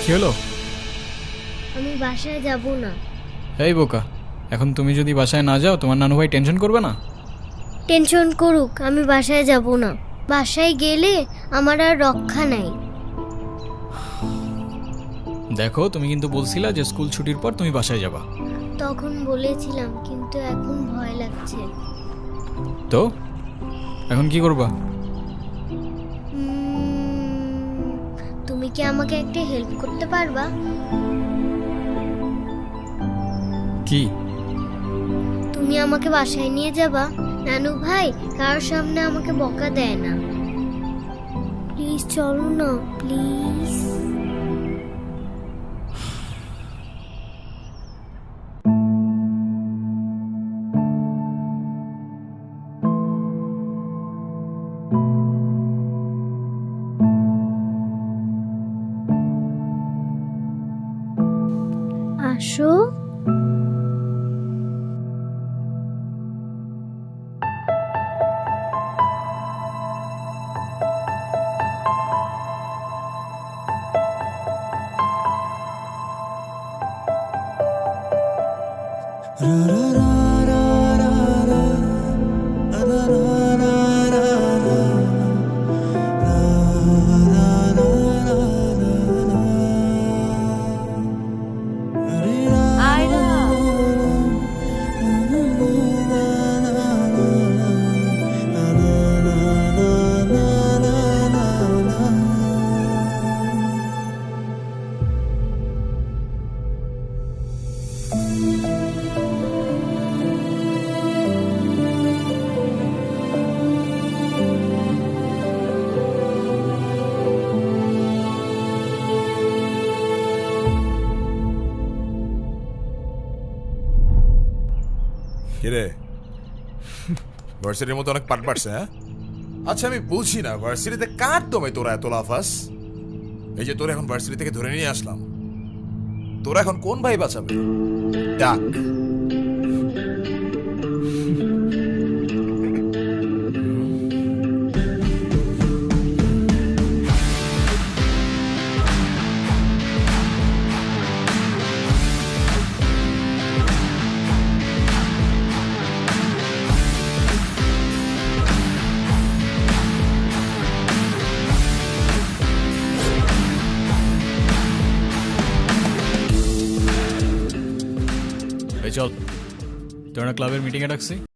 কি হলো? আমি বাসায় যাব না। এই বোকা, এখন তুমি যদি বাসায় না যাও তোমার নানু ভাই টেনশন করবে না? টেনশন করুক, আমি বাসায় যাব না। বাসায় গেলে আমার আর রক্ষা নাই। দেখো, তুমি কিন্তু বলছিলা যে স্কুল ছুটির পর তুমি বাসায় যাবা। তখন বলেছিলাম, কিন্তু এখন ভয় লাগছে। তো এখন কি করবা? তুমি কি আমাকে একটা হেল্প করতে পারবা? কি? তুমি আমাকে বাসায় নিয়ে যাবা? নানু ভাই কারোর সামনে আমাকে বকা দেয় না। প্লিজ চলো না, প্লিজ। আসো। কিরে, ভার্সিটির মতো অনেক পাট পাটছে। হ্যাঁ, আচ্ছা আমি বুঝছি না ভার্সিটিতে কার দমে তোরা এত লাফাস? এই যে তোরা এখন ভার্সিটি থেকে ধরে নিয়ে আসলাম, তোরা এখন কোন ভাই বাঁচাবে? ডাক। এই চল, তোরা ক্লাবের মিটিংয়ে ডাকছি।